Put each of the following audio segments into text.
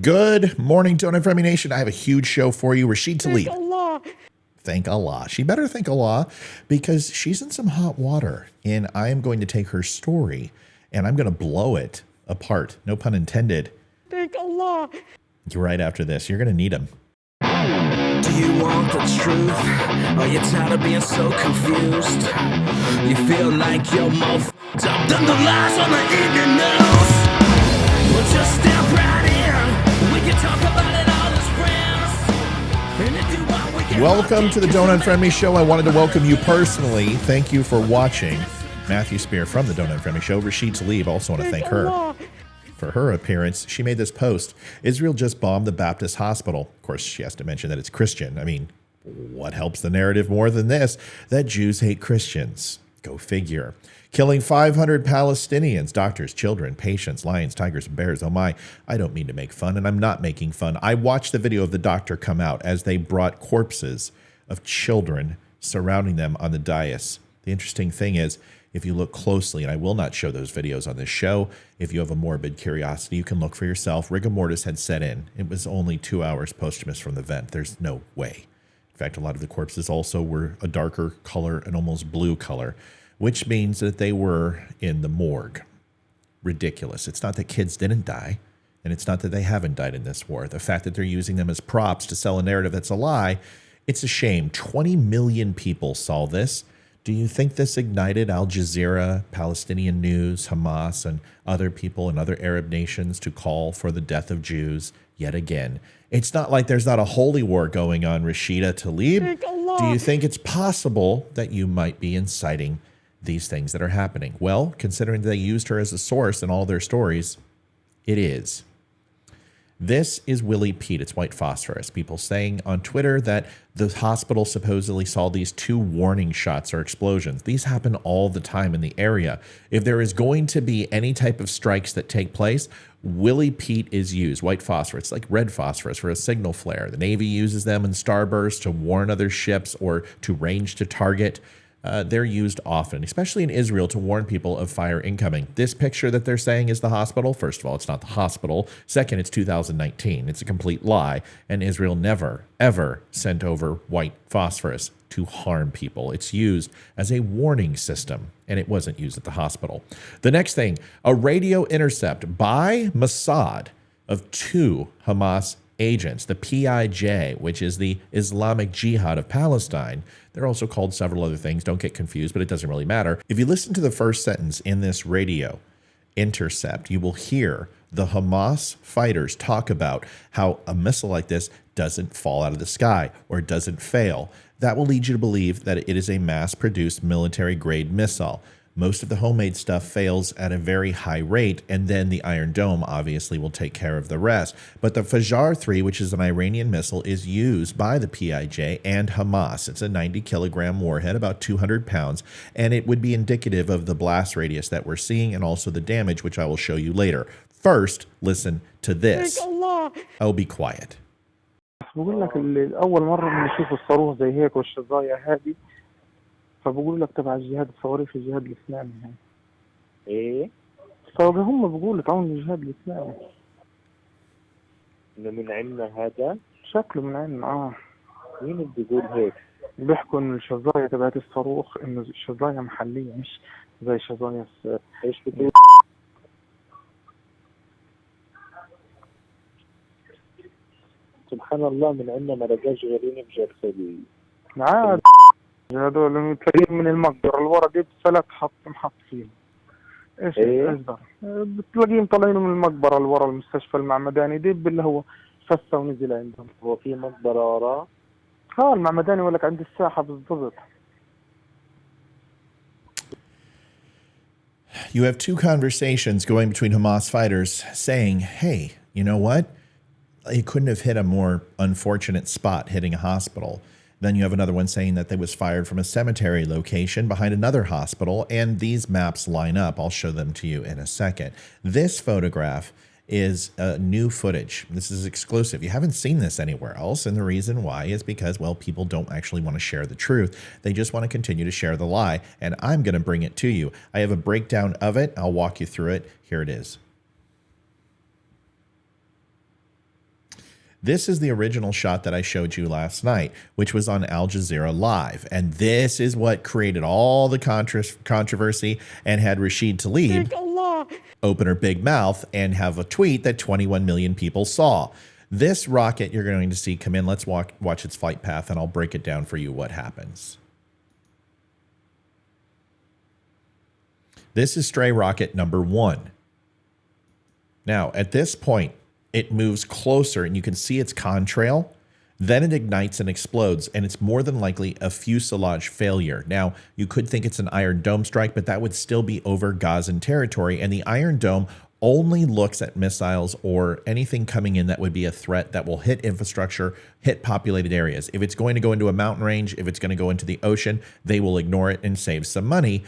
Good morning, Donut Friendly Nation. I have a huge show for you. Rashida Tlaib. Thank Allah. Thank Allah. She better thank Allah because she's in some hot water, and I am going to take her story and I'm going to blow it apart. No pun intended. Thank Allah. Right after this, you're going to need them. Do you want the truth? Are you tired of being so confused? You feel like you're more f***ed up than the lies on the evening news? Well, just step right in. We can talk about it all as friends. And if you want, we can Welcome to the Donut Friendly Show. I wanted to welcome you personally. Thank you for watching. Matthew Spear from the Donut Friendly Show. Rashida Tlaib, also want to thank her for her appearance. She made this post. Israel just bombed the Baptist hospital. Of course, she has to mention that it's Christian. I mean, what helps the narrative more than this? That Jews hate Christians. Go figure. Killing 500 Palestinians, doctors, children, patients, lions, tigers, and bears. Oh my, I don't mean to make fun, and I'm not making fun. I watched the video of the doctor come out as they brought corpses of children surrounding them on the dais. The interesting thing is, if you look closely, and I will not show those videos on this show, if you have a morbid curiosity, you can look for yourself. Rigor mortis had set in. It was only 2 hours posthumous from the vent. There's no way. In fact, a lot of the corpses also were a darker color, an almost blue color, which means that they were in the morgue. Ridiculous. It's not that kids didn't die, and it's not that they haven't died in this war. The fact that they're using them as props to sell a narrative that's a lie, it's a shame. 20 million people saw this. Do you think this ignited Al Jazeera, Palestinian News, Hamas, and other people in other Arab nations to call for the death of Jews yet again? It's not like there's not a holy war going on, Rashida Tlaib. Do you think it's possible that you might be inciting these things that are happening? Well, considering they used her as a source in all their stories, it is. This is Willie Pete. It's white phosphorus. People saying on Twitter that the hospital supposedly saw these 2 warning shots or explosions. These happen all the time in the area. If there is going to be any type of strikes that take place, Willie Pete is used. White phosphorus, it's like red phosphorus for a signal flare. The Navy uses them in starbursts to warn other ships or to range to target. They're used often, especially in Israel, to warn people of fire incoming. This picture that they're saying is the hospital. First of all, it's not the hospital. Second, it's 2019. It's a complete lie. And Israel never, ever sent over white phosphorus to harm people. It's used as a warning system, and it wasn't used at the hospital. The next thing, a radio intercept by Mossad of 2 Hamas agents, the PIJ, which is the Islamic Jihad of Palestine. They're also called several other things. Don't get confused, but it doesn't really matter. If you listen to the first sentence in this radio intercept, you will hear the Hamas fighters talk about how a missile like this doesn't fall out of the sky or doesn't fail. That will lead you to believe that it is a mass-produced military-grade missile. Most of the homemade stuff fails at a very high rate, and then the Iron Dome obviously will take care of the rest. But the Fajar 3, which is an Iranian missile, is used by the PIJ and Hamas. It's a 90-kilogram warhead, about 200 pounds, and it would be indicative of the blast radius that we're seeing and also the damage, which I will show you later. First, listen to this. I'll be quiet. بقول لك أول مرة بنشوف الصاروخ زي هيك والشظايا هذه فبقول لك تبع الجهاد الصواريخ الجهاد الإسلامي يعني. ايه فهم بيقولوا تعاون الجهاد الإسلامي. انه من عندنا هذا شكله من عندنا مين اللي بيقول هيك؟ بيحكوا إن الشظايا تبعت الصاروخ إنه الشظايا محلية مش زي شظايا ايش بتقول؟ سبحان الله من عندنا ما لقاش غيرين بجرسلي. عاد هذول تلاقيهم من المقبرة الورا دي بفلت محط فيهم. ايش ده؟ بتلاقيهم طالعين من المقبرة الورا المستشفى المعمداني دي اللي هو فسه ونزل عندهم. هو في مقبرة وراه؟ المعمداني ولا عند الساحة بالضبط. You have 2 conversations going between Hamas fighters saying, hey, you know what? He couldn't have hit a more unfortunate spot hitting a hospital. Then you have another one saying that they was fired from a cemetery location behind another hospital, and these maps line up. I'll show them to you in a second. This photograph is new footage. This is exclusive. You haven't seen this anywhere else, and the reason why is because, well, people don't actually want to share the truth. They just want to continue to share the lie, and I'm going to bring it to you. I have a breakdown of it. I'll walk you through it. Here it is. This is the original shot that I showed you last night, which was on Al Jazeera Live. And this is what created all the controversy and had Rashida Tlaib open her big mouth and have a tweet that 21 million people saw. This rocket you're going to see come in. Let's watch its flight path, and I'll break it down for you what happens. This is stray rocket number 1. Now, at this point, it moves closer, and you can see its contrail. Then it ignites and explodes, and it's more than likely a fuselage failure. Now, you could think it's an Iron Dome strike, but that would still be over Gazan territory, and the Iron Dome only looks at missiles or anything coming in that would be a threat that will hit infrastructure, hit populated areas. If it's going to go into a mountain range, if it's going to go into the ocean, they will ignore it and save some money.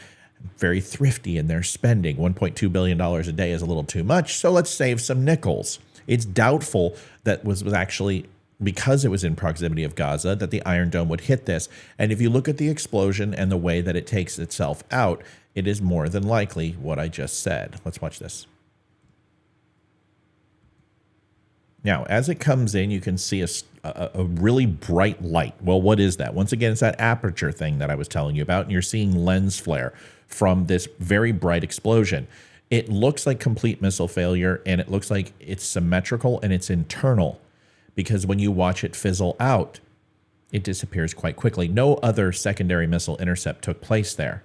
Very thrifty in their spending. $1.2 billion a day is a little too much, so let's save some nickels. It's doubtful that was actually, because it was in proximity of Gaza, that the Iron Dome would hit this. And if you look at the explosion and the way that it takes itself out, it is more than likely what I just said. Let's watch this. Now, as it comes in, you can see a really bright light. Well, what is that? Once again, it's that aperture thing that I was telling you about, and you're seeing lens flare from this very bright explosion. It looks like complete missile failure, and it looks like it's symmetrical and it's internal, because when you watch it fizzle out, it disappears quite quickly. No other secondary missile intercept took place there.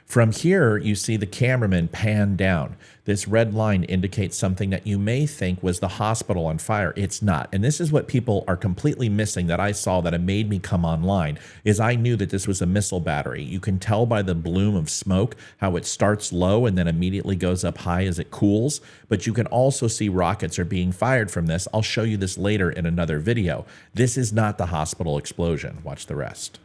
From here, you see the cameraman pan down. This red line indicates something that you may think was the hospital on fire. It's not. And this is what people are completely missing that I saw that it made me come online, is I knew that this was a missile battery. You can tell by the bloom of smoke how it starts low and then immediately goes up high as it cools. But you can also see rockets are being fired from this. I'll show you this later in another video. This is not the hospital explosion. Watch the rest.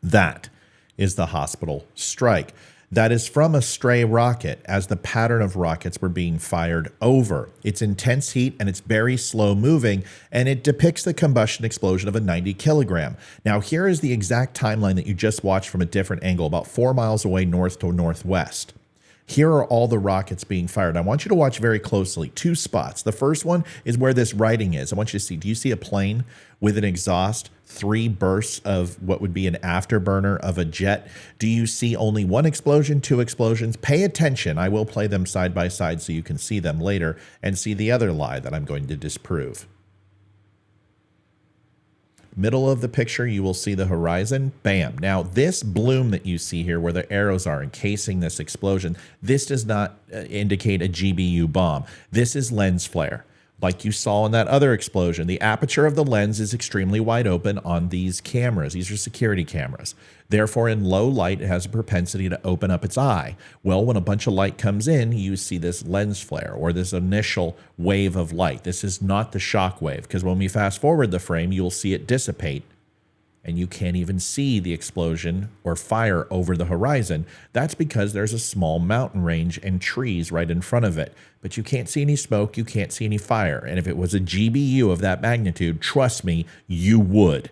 That is the hospital strike. That is from a stray rocket as the pattern of rockets were being fired over. It's intense heat and it's very slow moving, and it depicts the combustion explosion of a 90 kilogram. Now, here is the exact timeline that you just watched from a different angle, about 4 miles away north to northwest. Here are all the rockets being fired. I want you to watch very closely. 2 spots. The first one is where this writing is. I want you to see, do you see a plane with an exhaust, 3 bursts of what would be an afterburner of a jet? Do you see only 1 explosion, 2 explosions? Pay attention. I will play them side by side so you can see them later and see the other lie that I'm going to disprove. Middle of the picture, you will see the horizon. Bam. Now, this bloom that you see here where the arrows are encasing this explosion, this does not indicate a GBU bomb. This is lens flare. Like you saw in that other explosion, the aperture of the lens is extremely wide open on these cameras. These are security cameras. Therefore, in low light, it has a propensity to open up its eye. Well, when a bunch of light comes in, you see this lens flare or this initial wave of light. This is not the shock wave, because when we fast forward the frame, you'll see it dissipate, and you can't even see the explosion or fire over the horizon. That's because there's a small mountain range and trees right in front of it. But you can't see any smoke, you can't see any fire. And if it was a GBU of that magnitude, trust me, you would.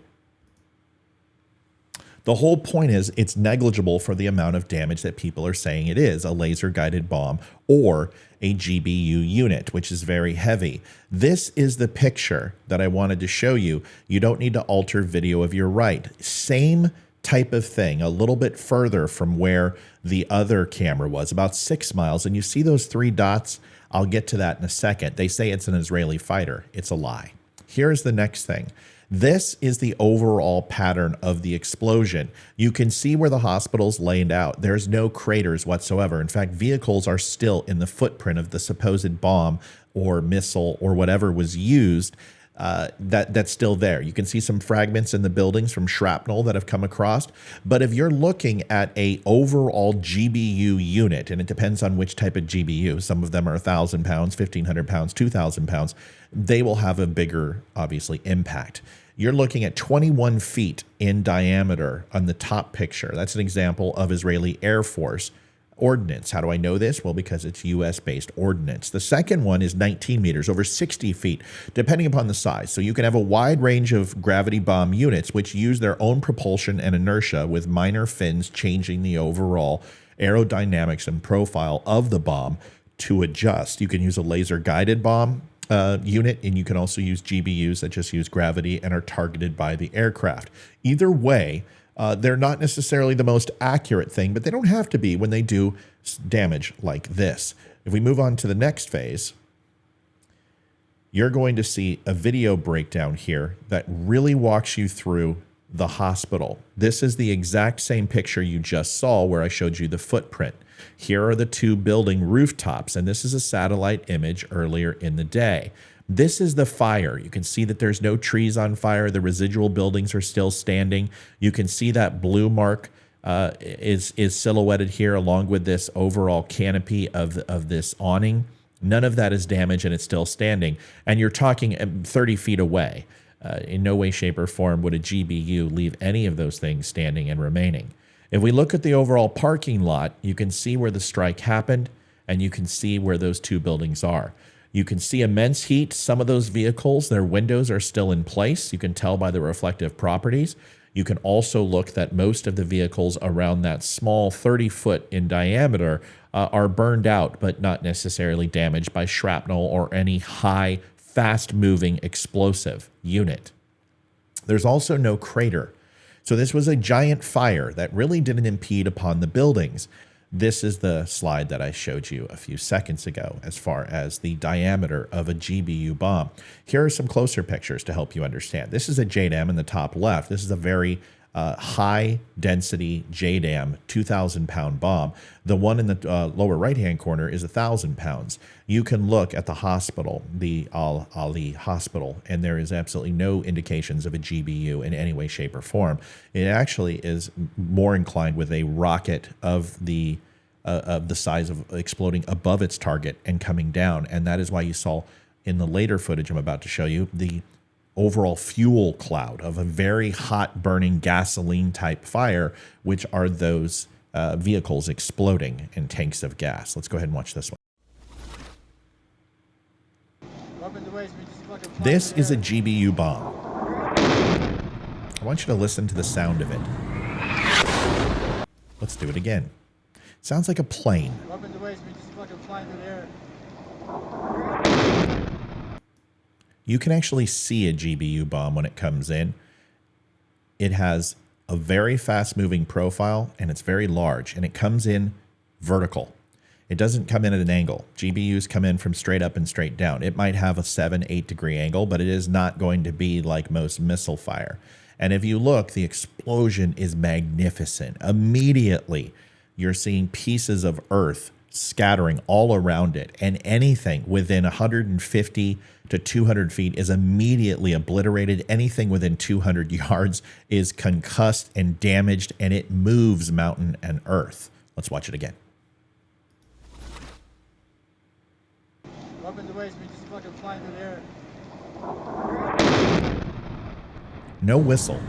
The whole point is it's negligible for the amount of damage that people are saying it is, a laser-guided bomb or a GBU unit, which is very heavy. This is the picture that I wanted to show you. You don't need to alter video of your right. Same type of thing, a little bit further from where the other camera was, about 6 miles. And you see those 3 dots? I'll get to that in a second. They say it's an Israeli fighter. It's a lie. Here's the next thing. This is the overall pattern of the explosion. You can see where the hospital's laid out. There's no craters whatsoever. In fact, vehicles are still in the footprint of the supposed bomb or missile or whatever was used. That's still there. You can see some fragments in the buildings from shrapnel that have come across. But if you're looking at a overall GBU unit, and it depends on which type of GBU, some of them are 1,000 pounds, 1,500 pounds, 2,000 pounds, they will have a bigger, obviously, impact. You're looking at 21 feet in diameter on the top picture. That's an example of Israeli Air Force ordnance. How do I know this? Well, because it's U.S.-based ordnance. The second one is 19 meters, over 60 feet, depending upon the size. So you can have a wide range of gravity bomb units which use their own propulsion and inertia, with minor fins changing the overall aerodynamics and profile of the bomb to adjust. You can use a laser guided bomb unit, and you can also use GBUs that just use gravity and are targeted by the aircraft. Either way, they're not necessarily the most accurate thing, but they don't have to be when they do damage like this. If we move on to the next phase, you're going to see a video breakdown here that really walks you through the hospital. This is the exact same picture you just saw where I showed you the footprint. Here are the two building rooftops, and this is a satellite image earlier in the day. This is the fire. You can see that there's no trees on fire. The residual buildings are still standing. You can see that blue mark is silhouetted here along with this overall canopy of this awning. None of that is damaged, and it's still standing. And you're talking 30 feet away. In no way, shape, or form would a GBU leave any of those things standing and remaining. If we look at the overall parking lot, you can see where the strike happened, and you can see where those two buildings are. You can see immense heat. Some of those vehicles, their windows are still in place. You can tell by the reflective properties. You can also look that most of the vehicles around that small 30-foot in diameter are burned out, but not necessarily damaged by shrapnel or any high, fast-moving explosive unit. There's also no crater. So this was a giant fire that really didn't impede upon the buildings. This is the slide that I showed you a few seconds ago as far as the diameter of a GBU bomb. Here are some closer pictures to help you understand. This is a JDAM in the top left. This is a very high density JDAM 2,000-pound bomb. The one in the lower right-hand corner is 1,000 pounds. You can look at the hospital, the Al Ali Hospital, and there is absolutely no indications of a GBU in any way, shape, or form. It actually is more inclined with a rocket of the size of exploding above its target and coming down, and that is why you saw in the later footage I'm about to show you the overall fuel cloud of a very hot burning gasoline type fire, which are those vehicles exploding in tanks of gas. Let's go ahead and watch this one. This is a GBU bomb. I want you to listen to the sound of it. Let's do it again. Sounds like a plane. You can actually see a GBU bomb when it comes in. It has a very fast-moving profile, and it's very large, and it comes in vertical. It doesn't come in at an angle. GBUs come in from straight up and straight down. It might have a 7-8 degree angle, but it is not going to be like most missile fire. And if you look, the explosion is magnificent. Immediately, you're seeing pieces of earth scattering all around it, and anything within 150 to 200 feet is immediately obliterated. Anything within 200 yards is concussed and damaged, and it moves mountain and earth. Let's watch it again. Up in the waist, we just fucking flying through the air. No whistle.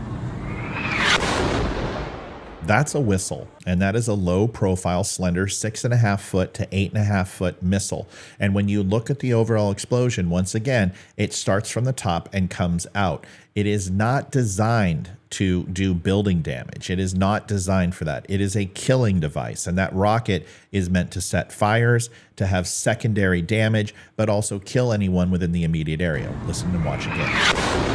That's a whistle, and that is a low-profile, slender 6.5 foot to 8.5 foot missile. And when you look at the overall explosion, once again, it starts from the top and comes out. It is not designed to do building damage. It is not designed for that. It is a killing device, and that rocket is meant to set fires, to have secondary damage, but also kill anyone within the immediate area. Listen and watch again.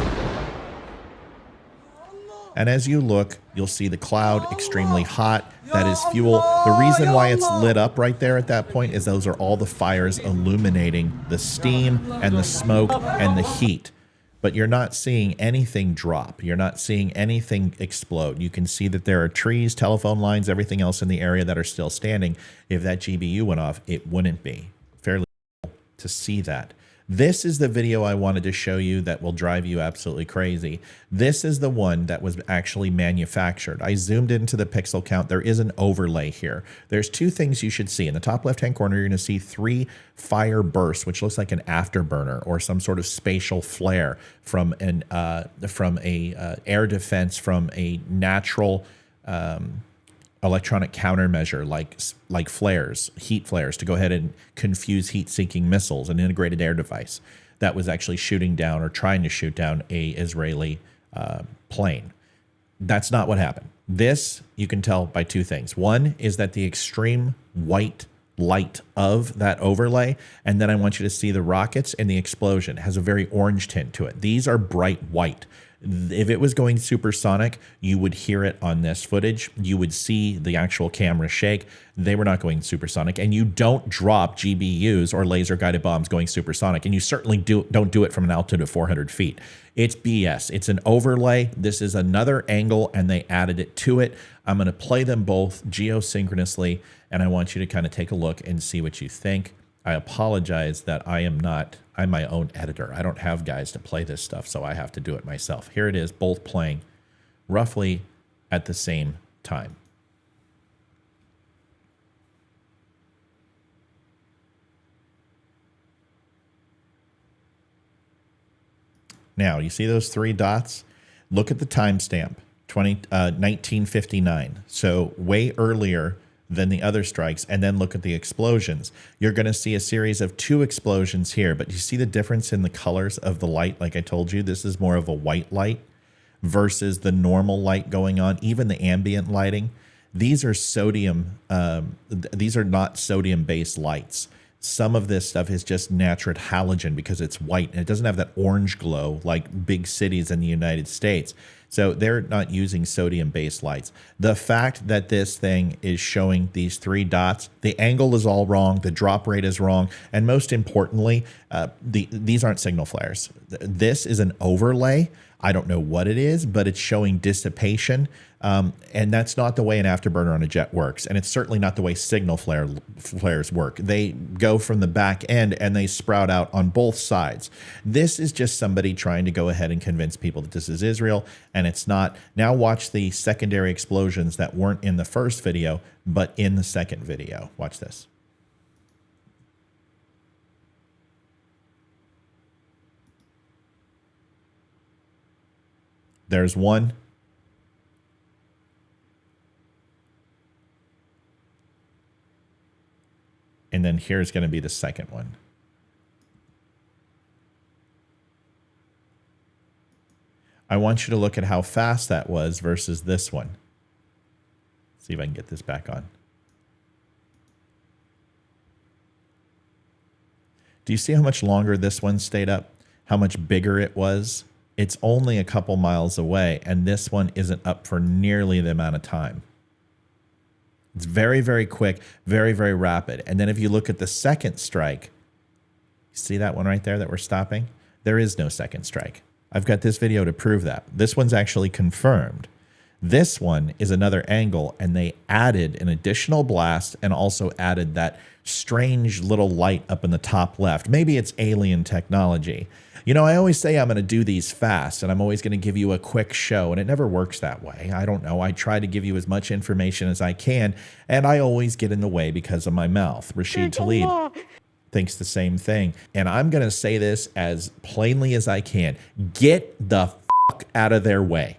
And as you look, you'll see the cloud extremely hot. That is fuel. The reason why it's lit up right there at that point is those are all the fires illuminating the steam and the smoke and the heat. But you're not seeing anything drop. You're not seeing anything explode. You can see that there are trees, telephone lines, everything else in the area that are still standing. If that GBU went off, it wouldn't be. Fairly cool to see that. This is the video I wanted to show you that will drive you absolutely crazy. This is the one that was actually manufactured. I zoomed into the pixel count. There is an overlay here. There's two things you should see. In the top left-hand corner, you're going to see 3 fire bursts, which looks like an afterburner or some sort of spatial flare from an air defense, from a natural electronic countermeasure like flares, heat flares, to go ahead and confuse heat-seeking missiles, an integrated air device that was actually shooting down or trying to shoot down a Israeli plane. That's not what happened. This, you can tell by two things. One is that the extreme white light of that overlay. And then I want you to see the rockets and the explosion. It has a very orange tint to it. These are bright white. If it was going supersonic, you would hear it on this footage. You would see the actual camera shake. They were not going supersonic. And you don't drop GBUs or laser guided bombs going supersonic. And you certainly don't do it from an altitude of 400 feet. It's BS. It's an overlay. This is another angle, and they added it to it. I'm going to play them both geosynchronously, and I want you to kind of take a look and see what you think. I apologize that I'm my own editor. I don't have guys to play this stuff, so I have to do it myself. Here it is, both playing roughly at the same time. Now, you see those three dots? Look at the timestamp, 1959. So way earlier than the other strikes, and then look at the explosions. You're going to see a series of 2 explosions here, but you see the difference in the colors of the light. Like I told you, this is more of a white light versus the normal light going on, even the ambient lighting. These are sodium, these are not sodium-based lights. Some of this stuff is just natural halogen because it's white and it doesn't have that orange glow like big cities in the United States. So they're not using sodium-based lights. The fact that this thing is showing these 3 dots, the angle is all wrong, the drop rate is wrong, and most importantly, these aren't signal flares. This is an overlay. I don't know what it is, but it's showing dissipation, and that's not the way an afterburner on a jet works, and it's certainly not the way signal flares work. They go from the back end and they sprout out on both sides. This is just somebody trying to go ahead and convince people that this is Israel, and it's not. Now watch the secondary explosions that weren't in the first video, but in the second video. Watch this. There's one. And then here's going to be the second one. I want you to look at how fast that was versus this one. See if I can get this back on. Do you see how much longer this one stayed up? How much bigger it was? It's only a couple miles away, and this one isn't up for nearly the amount of time. It's very, very quick, very, very rapid. And then if you look at the second strike, you see that one right there that we're stopping? There is no second strike. I've got this video to prove that. This one's actually confirmed. This one is another angle, and they added an additional blast and also added that strange little light up in the top left. Maybe it's alien technology. You know, I always say I'm going to do these fast, and I'm always going to give you a quick show, and it never works that way. I don't know. I try to give you as much information as I can, and I always get in the way because of my mouth. Rashida Tlaib thinks the same thing, and I'm going to say this as plainly as I can. Get the fuck out of their way.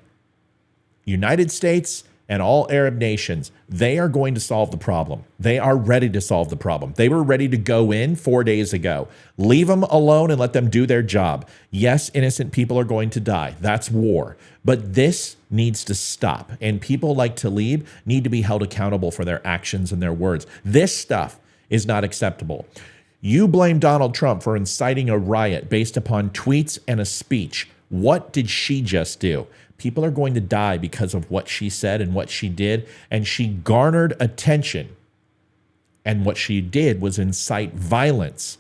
United States and all Arab nations, they are going to solve the problem. They are ready to solve the problem. They were ready to go in 4 days ago. Leave them alone and let them do their job. Yes, innocent people are going to die. That's war. But this needs to stop. And people like Tlaib need to be held accountable for their actions and their words. This stuff is not acceptable. You blame Donald Trump for inciting a riot based upon tweets and a speech. What did she just do? People are going to die because of what she said and what she did, and she garnered attention. And what she did was incite violence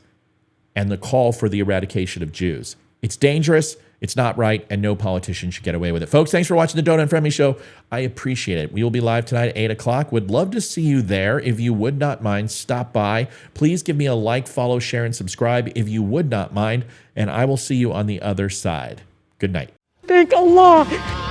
and the call for the eradication of Jews. It's dangerous, it's not right, and no politician should get away with it. Folks, thanks for watching the Donut and Friendly Show. I appreciate it. We will be live tonight at 8 o'clock. Would love to see you there. If you would not mind, stop by. Please give me a like, follow, share, and subscribe if you would not mind, and I will see you on the other side. Good night. Thank Allah.